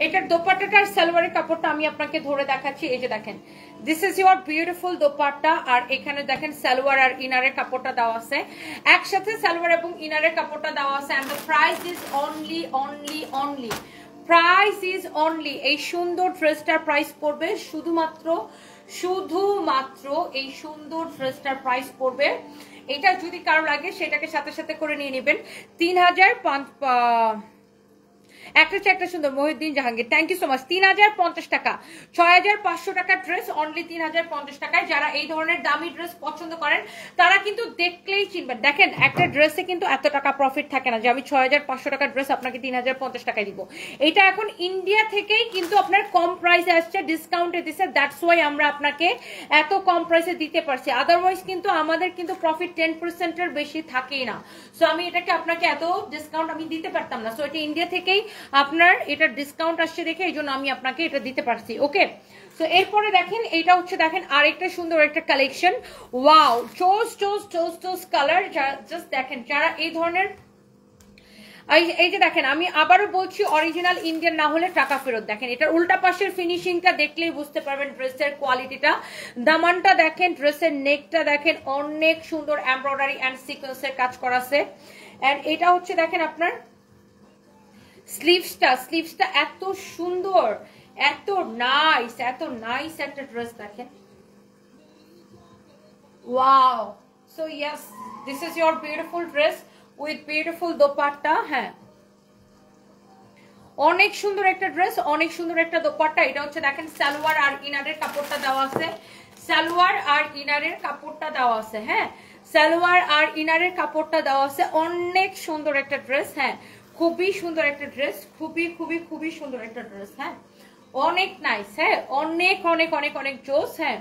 এটার দোপাট্টাটার সালোয়ারের কাপড়টা আমি আপনাকে ধরে দেখাচ্ছি। এই যে দেখেন, this is your beautiful dupatta, আর এখানে দেখেন সালোয়ার আর ইনারের কাপড়টা দেওয়া আছে, একসাথে সালোয়ার এবং ইনারের কাপড়টা দেওয়া আছে। And the price is only price is only, এই সুন্দর ড্রেসটার প্রাইস পড়বে শুধুমাত্র এই সুন্দর ড্রেসটার প্রাইস পড়বে, এটা যদি কারো লাগে সেটাকে সাথে সাথে করে নিয়ে নেবেন, 3005 একটা সুন্দর Mohiuddin Jahangir, thank you so much. 3050 টাকা, 6500 টাকার ড্রেস অনলি 3050 টাকায়। যারা এই ধরনের দামি ড্রেস পছন্দ করেন তারা কিন্তু দেখলেই চিনবেন। দেখেন, একটা ড্রেসে কিন্তু এত টাকা প্রফিট থাকে না যে আমি 6500 টাকার ড্রেস আপনাকে 3050 টাকায় দিব। এটা এখন ইন্ডিয়া থেকেই কিন্তু আপনার কম প্রাইসে আসছে, ডিসকাউন্টে দিচ্ছে, দ্যাটস ওয়াই আমরা আপনাকে এত কম প্রাইসে দিতে পারছি। আদারওয়াইজ কিন্তু আমাদের কিন্তু প্রফিট 10%-এর বেশি থাকেই না। সো আমি এটাকে আপনাকে এত ডিসকাউন্ট আমি দিতে পারতাম না। সো এটা ইন্ডিয়া থেকেই আপনার এটা ডিসকাউন্ট আসছে দেখে এই জন্য আমি আপনাকে এটা দিতে পারছি। ওকে, তো এরপরে দেখেন, এটা হচ্ছে দেখেন আরেকটা সুন্দর একটা কালেকশন। ওয়াও, চোস কালার, জাস্ট দেখেন, যারা এই ধরনের, এই যে দেখেন, আমি আবারও বলছি অরিজিনাল ইন্ডিয়ান না হলে টাকা ফেরত। দেখেন, এটার উল্টা পাশের ফিনিশিংটা দেখলেই বুঝতে পারবেন ড্রেসের কোয়ালিটিটা। দামানটা দেখেন, ড্রেসের নেকটা দেখেন, অনেক সুন্দর এমব্রয়ডারি অ্যান্ড সিকোয়েন্সের কাজ করা আছে। এন্ড এটা হচ্ছে দেখেন আপনার স্লিভসটা এত সুন্দর, এত নাইস একটা ড্রেস দেখেন। Wow, so yes, this is your beautiful dress with beautiful dupatta. হ্যাঁ, অনেক সুন্দর একটা ড্রেস, অনেক সুন্দর একটা দোপাট্টা। এটা হচ্ছে দেখেন সালোয়ার আর ইনারের কাপড়টা দেওয়া আছে, সালোয়ার আর ইনারের কাপড়টা দেওয়া আছে। হ্যাঁ, সালোয়ার আর ইনারের কাপড়টা দেওয়া আছে, অনেক সুন্দর একটা ড্রেস। হ্যাঁ, খুবই সুন্দর একটা ড্রেস, খুবই সুন্দর একটা ড্রেস। হ্যাঁ, অনেক নাইস। হ্যাঁ, অনেক জোস। হ্যাঁ,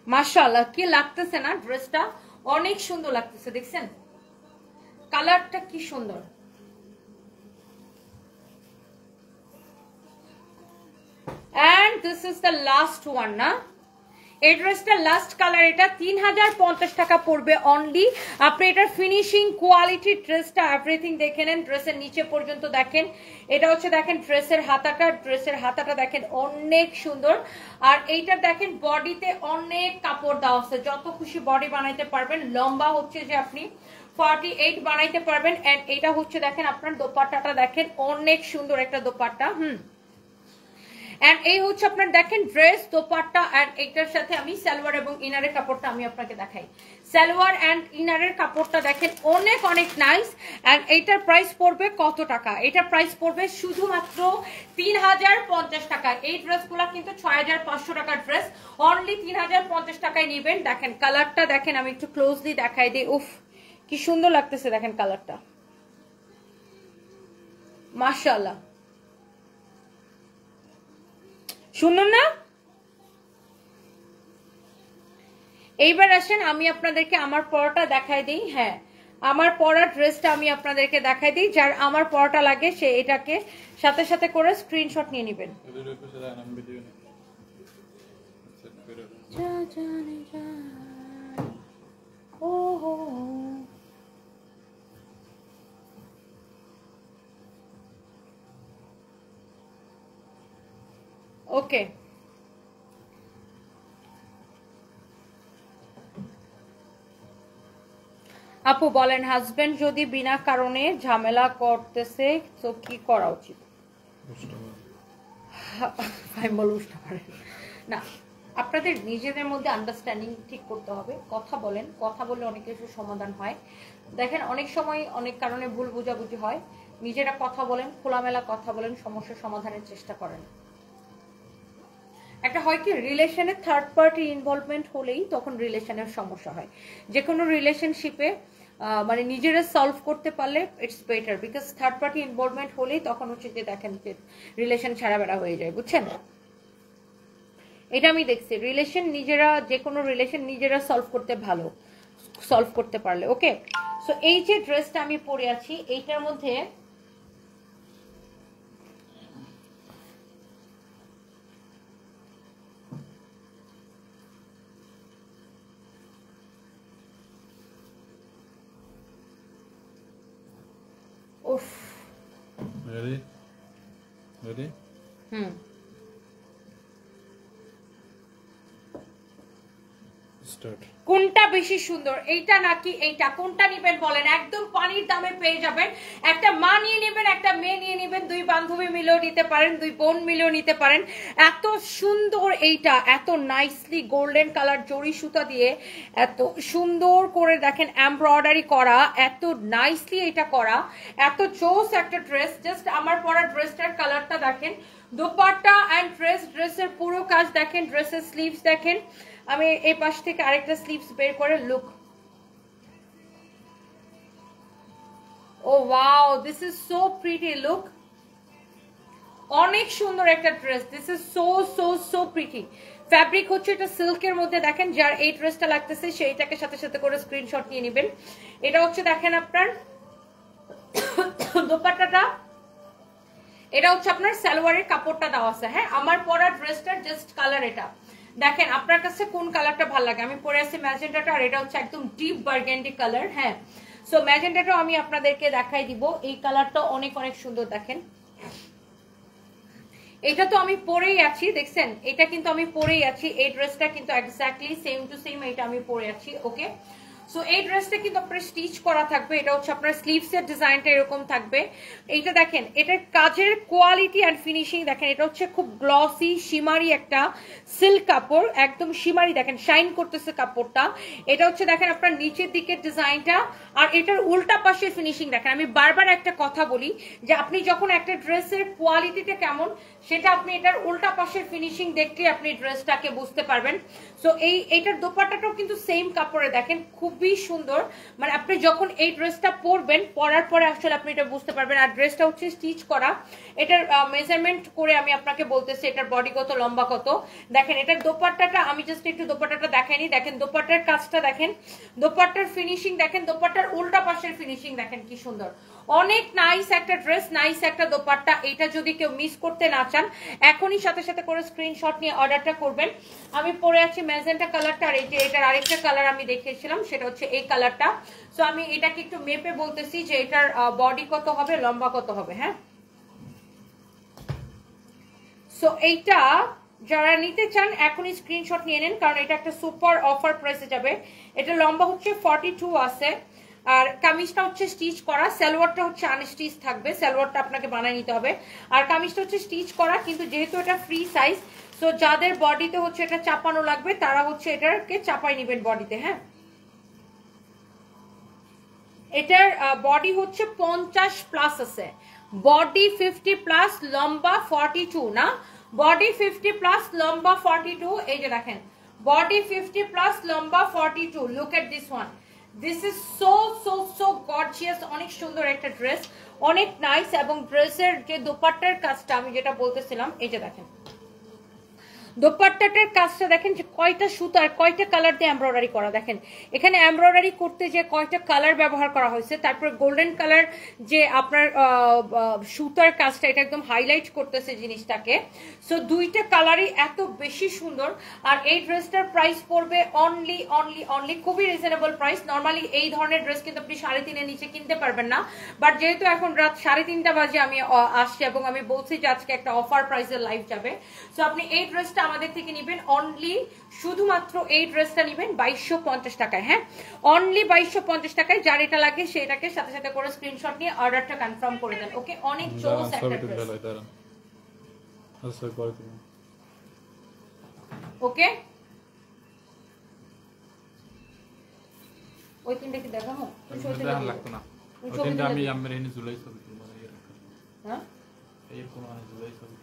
মাশাআল্লাহ, কি লাগতেছে না ড্রেসটা, অনেক সুন্দর লাগতেছে, দেখছেন কালারটা কি সুন্দর। And this is the last one না, এই ড্রেসটা লাস্ট কালার। এটা 3050 টাকা পড়বে অনলি। আপনি এটার ফিনিশিং, কোয়ালিটি, ড্রেসটা এভরিথিং দেখে নেন, ড্রেসের নিচে পর্যন্ত দেখেন। এটা হচ্ছে দেখেন ড্রেসের হাতাটা দেখেন, অনেক সুন্দর। আর এইটা দেখেন বডিতে অনেক কাপড় দেওয়া আছে, যত খুশি বডি বানাইতে পারবেন। লম্বা হচ্ছে যে আপনি 48 বানাইতে পারবেন। এন্ড এটা হচ্ছে দেখেন আপনার দোপাট্টাটা দেখেন, অনেক সুন্দর একটা দোপাট্টা। এন্ড এই হচ্ছে আপনার দেখেন ড্রেস, দোপাট্টা। এন্ড এইটার সাথে আমি সালোয়ার এবং ইনারের কাপড়টা আমি আপনাকে দেখাই। সালোয়ার এন্ড ইনারের কাপড়টা দেখেন, অনেক নাইস। এন্ড এইটার প্রাইস পড়বে কত টাকা? এটার প্রাইস পড়বে শুধুমাত্র 3050 টাকা। এই ড্রেসগুলো কিন্তু 6500 টাকার ড্রেস, অনলি 3050 টাকায় নেবেন। দেখেন কালারটা দেখেন, আমি একটু ক্লোজলি দেখাই দিই। উফ, কি সুন্দর লাগতেছে দেখেন কালারটা, মাশাআল্লাহ, শুনুন না। এইবার আসেন আমি আপনাদেরকে আমার পরাটা দেখাই দিই। হ্যাঁ, আমার পরা ড্রেসটা আমি আপনাদেরকে দেখাই দিই। যার আমার পরাটা লাগে সে এটাকে সাথে সাথে করে স্ক্রিনশট নিয়ে নেবেন। ওকে, আপু বলেন, হাজবেন্ড যদি বিনা কারণে ঝামেলা করতেছে তো কি করা উচিত? না, আপনাদের নিজেদের মধ্যে আন্ডারস্ট্যান্ডিং ঠিক করতে হবে। কথা বলেন, কথা বললে অনেক কিছু সমাধান হয়। দেখেন, অনেক সময় অনেক কারণে ভুল বোঝাবুঝি হয়। নিজেরা কথা বলেন, খোলামেলা কথা বলেন, সমস্যার সমাধানের চেষ্টা করেন। একটা হয় কি রিলেশনে থার্ড পার্টি ইনভলভমেন্ট হলেই তখন রিলেশনের সমস্যা হয়। যে কোনো রিলেশনশিপে মানে নিজেরা সলভ করতে পারলে it's better, because third party involvement হলেই তখন হচ্ছে যে দেখেন যে রিলেশন ছাড়া বেড়া হয়ে যায়, বুঝছেন? এটা আমি দেখছি রিলেশন নিজেরা, যে কোনো রিলেশন নিজেরা সলভ করতে পারলে। ওকে, সো এই যে ড্রেসটা আমি পরে আছি এইটার মধ্যে উফ Ready? Start. কোনটা বেশি সুন্দর, এইটা নাকি এইটা? কোনটা নিবেন বলেন? একদম পানির দামে পেয়ে যাবেন। একটা মা নিয়ে নেবেন, একটা মেয়ে নিয়ে নেবেন, দুই বান্ধবী মিলেও নিতে পারেন, দুই বোন মিলেও নিতে পারেন। এত সুন্দর এইটা, এত নাইসলি গোল্ডেন কালার জরি সুতা দিয়ে এত সুন্দর করে দেখেন এমব্রয়ডারি করা, এত নাইসলি এটা করা, এত জোস একটা ড্রেস। জাস্ট আমার পরা ড্রেসটার কালারটা দেখেন, দোপাট্টা অ্যান্ড ড্রেসের পুরো কাজ দেখেন, ড্রেসের স্লিভস দেখেন। আমি এই পাশ থেকে আরেকটা স্লিভস বের করে look, oh wow, this is so pretty, look অনেক সুন্দর একটা ড্রেস। This is so so so pretty. Fabric হচ্ছে এটা সিল্কের মধ্যে দেখেন, যার এই ড্রেসটা লাগতেছে সেইটাকে সাথে সাথে করে স্ক্রিনশট নিয়ে নেবেন। এটা হচ্ছে দেখেন আপনার দোপাট্টাটা, এটা হচ্ছে আপনার সালোয়ারের কাপড়টা দেওয়া আছে। হ্যাঁ, আমার পরা ড্রেসটার জাস্ট কালার এটা দেখেন, আপনার কাছে কোন কালারটা ভালো লাগে? আমি পরে আছি ম্যাজেন্টাটা, আর এটা হচ্ছে একদম ডিপ বার্গেন্ডি কালার। হ্যাঁ, সো ম্যাজেন্টাটাও আমি আপনাদেরকে দেখাই দিব। এই কালারটা অনেক অনেক সুন্দর দেখেন। এটা তো আমি পরেই আছি, দেখছেন? এটা কিন্তু আমি পরেই আছি, এই ড্রেসটা কিন্তু এক্স্যাক্টলি সেম টু সেম এটা আমি পরে আছি। ওকে, সো এই ড্রেসটা কিন্তু আপনার স্টিচ করা থাকবে। এটা হচ্ছে আপনার স্লিভসের ডিজাইনটা এরকম থাকবে। এইটা দেখেন, এটার কাজের কোয়ালিটি অ্যান্ড ফিনিশিং দেখেন। এটা হচ্ছে খুব গ্লসি শিমারি একটা সিল্ক কাপড়, একদম শিমারি দেখেন, শাইন করতেছে কাপড়টা। এটা হচ্ছে দেখেন আপনার নিচের দিকের ডিজাইনটা, আর এটার উল্টা পাশের ফিনিশিং দেখেন। আমি বারবার একটা কথা বলি যে আপনি যখন একটা ড্রেসের কোয়ালিটিটা কেমন সেটা আপনি এটার উল্টা পাশের ফিনিশিং দেখলে আপনি ড্রেসটাকে বুঝতে পারবেন। সো এইটার দোপাট্টাটাও কিন্তু সেম কাপড়ে দেখেন, খুবই সুন্দর। মানে আপনি যখন এই ড্রেসটা পরবেন, পরার পরে আসলে আপনি এটা বুঝতে পারবেন। আর ড্রেসটা হচ্ছে স্টিচ করা, এটার মেজারমেন্ট করে আমি আপনাকে বলতেছি এটার বডি কত, লম্বা কত। দেখেন এটার দোপাট্টাটা আমি জাস্ট একটু দোপাট্টাটা দেখাইনি, দেখেন দোপাট্টার কাজটা দেখেন, দোপাট্টার ফিনিশিং দেখেন, দোপাট্টার উল্টা পাশের ফিনিশিং দেখেন কি সুন্দর। অনেক নাইস একটা ড্রেস, নাইস একটা দোপাট্টা। এটা যদি কেউ মিস করতে না চান, এখনই সাথে সাথে করে স্ক্রিনশট নিয়ে অর্ডারটা করবেন। আমি পরে আছি ম্যাজেন্টা কালারটা, আর এই যে এটার আরেকটা কালার আমি দেখিয়েছিলাম সেটা হচ্ছে এই কালারটা। সো আমি এটাকে একটু মেপে বলতেছি যে এটার বডি কত হবে, লম্বা কত হবে। হ্যাঁ, সো এইটা যারা নিতে চান এখনই স্ক্রিনশট নিয়ে নেন, কারণ এটা একটা সুপার অফার প্রাইসে যাবে। এটা লম্বা হচ্ছে 42 আছে, আর কামিজটা হচ্ছে স্টিচ করা, সালোয়ারটা হচ্ছে আনস্টিচ থাকবে, সালোয়ারটা আপনাকে বানিয়ে নিতে হবে। আর কামিজটা হচ্ছে স্টিচ করা, কিন্তু যেহেতু এটা ফ্রি সাইজ, সো যাদের বডিতে হচ্ছে এটা চাপানো লাগবে তারা হচ্ছে এটাকে চাপাই নেবেন বডিতে। হ্যাঁ, এটার বডি হচ্ছে 50 প্লাস আছে, বডি 50 প্লাস, লম্বা 42 না, বডি 50 প্লাস, লম্বা 42। এই যে দেখেন বডি 50 প্লাস, লম্বা 42। Look at this one, this is so so so gorgeous. অনেক সুন্দর একটা ড্রেস, অনেক নাইস। এবং ড্রেসের যে দোপাট্টার কাজটা আমি যেটা বলতেছিলাম, এই যে দেখেন দোপাট্টাটার কাজটা দেখেন যে কয়টা সুতার কয়টা কালার দিয়ে এমব্রয়ডারি করা। দেখেন এখানে এমব্রয়ডারি করতে যে কয়টা কালার ব্যবহার করা হয়েছে, তারপর গোল্ডেন কালার যে আপনার সুতার কাজটা, এটা একদম হাইলাইট করতেছে জিনিসটাকে। সো দুইটা কালারই এত বেশি সুন্দর। আর এই ড্রেসটার প্রাইস পড়বে অনলি অনলি অনলি খুবই রিজনেবল প্রাইস। নর্মালি এই ধরনের ড্রেস কিন্তু আপনি 3.5 নিচে কিনতে পারবেন না, বাট যেহেতু এখন রাত 3:30 বাজে আমি আসছি এবং আমি বলছি যে আজকে একটা অফার প্রাইসের লাইভ যাবে, সো আপনি এই ড্রেসটা আমাদের থেকে নেবেন অনলি, শুধুমাত্র এই ড্রেসটা নেবেন 2250 টাকায়। হ্যাঁ, অনলি 2250 টাকায়। যার এটা লাগে সেটাকে সাথে সাথে করে স্ক্রিনশট নিয়ে অর্ডারটা কনফার্ম করে দেন। ওকে, অনেক জোস একটা ড্রেস। ওকে, ওই তিনটা কি দেখাবো? লাগতো না, ওই তিনটা আমি আম্মের এনে ঝুলাই ছবি তুলবো। হ্যাঁ এরকম আছে জুলাই ছবি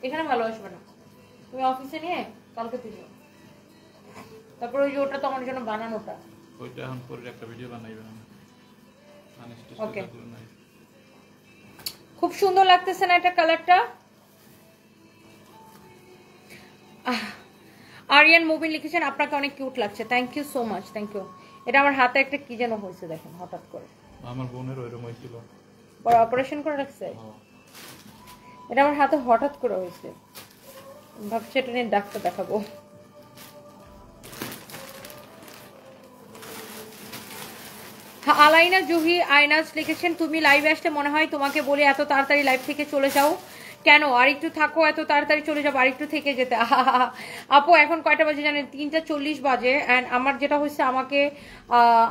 এখানে ভালো আসবে না, তুমি অফিসে নিয়ে কালকে দিও। তারপর ওই যে ওটা তো আমার জন্য বানানোটা, ওইটা এখন পরে একটা ভিডিও বানাইবেন আনস্টিচ Okay. করে নাই। খুব সুন্দর লাগতেছে না এটা কালারটা? আরিয়ান মুভি লিখেছেন আপনাকে অনেক কিউট লাগছে, thank you so much, thank you. এটা আমার হাতে একটা কি যেন হয়েছে দেখেন হঠাৎ করে, আমার বোনের ওইরকম হয়েছিল, বড় অপারেশন করে রাখছে। এটা আমার হাতে হঠাৎ করে হয়েছে, ভাবছি এটা নিয়ে ডাক্তার দেখাবো। আলাইনা জুহি আইনাজ লিখেছেন তুমি লাইভে আসতে মনে হয় তোমাকে বলি এত তাড়াতাড়ি লাইভ থেকে চলে যাও কেন, আর একটু থাকো, এত তাড়াতাড়ি চলে যাবো, আর একটু থেকে যেতে। আপু এখন কয়টা বাজে জানেন? 3:40 বাজে। অ্যান্ড আমার যেটা হচ্ছে আমাকে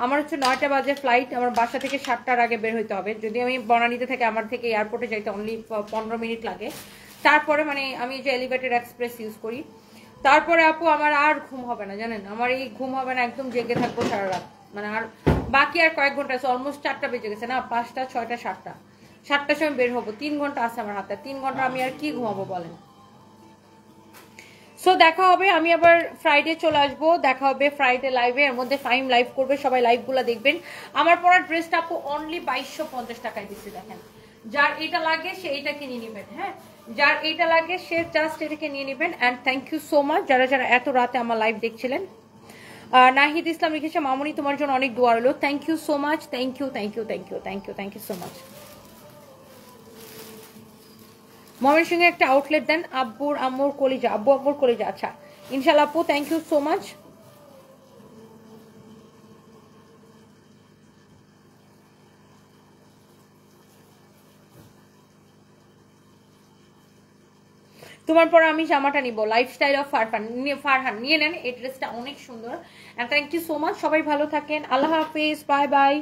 আমার হচ্ছে 9টা বাজে ফ্লাইট, আমার বাসা থেকে 7টার আগে বের হইতে হবে। যদি আমি বনানীতে থেকে আমার থেকে এয়ারপোর্টে যাইতে অনলি 15 মিনিট লাগে। তারপরে মানে আমি যে এলিভেটেড এক্সপ্রেস ইউজ করি, তারপরে আপু আমার আর ঘুম হবে না জানেন, আমার এই ঘুম হবে না, একদম জেগে থাকবো সারা রাত। মানে আর বাকি আর কয়েক ঘন্টা আছে, অলমোস্ট 4টা বেজে গেছে না, 5টা 6টা 7টা, 7টার সময় বের হবো, 3 ঘন্টা আছে আমার হাতে, 3 ঘন্টা আমি আর কি ঘুমাবো বলেন। সো দেখা হবে, আমি আবার ফ্রাইডে চলে আসবো, দেখা হবে ফ্রাইডে লাইভে, এর মধ্যে ফাইম লাইভ করবে, সবাই লাইভগুলো দেখবেন। আমার পরার ড্রেসটা আপু অনলি 2250 টাকায় দিচ্ছি, দেখেন যার এটা লাগে সে এটা কিনে নেবেন, হ্যাঁ যার এটা লাগে সে জাস্ট এটাকে নিয়ে নেবেন। And thank you so much যারা যারা এত রাতে আমার লাইভ দেখছিলেন। নাহিদ ইসলাম লিখেছে মামুনি তোমার জন্য অনেক দোয়া রইলো, thank you so much, thank you thank you thank you thank you thank you so much. ময়মনসিংহে একটা আউটলেট দেন, আব্বুর আম্মুর কলিজা, আব্বু আম্মুর কলিজা, আচ্ছা ইনশাল্লাহ আপু, থ্যাংক ইউ সো মাচ। তোমার পর আমি জামাটা নিব, লাইফস্টাইল অফ ফারহান নিয়ে নেন, এই ড্রেসটা অনেক সুন্দর। And thank you so much, সবাই ভালো থাকেন, আল্লাহ হাফিজ, বাই বাই।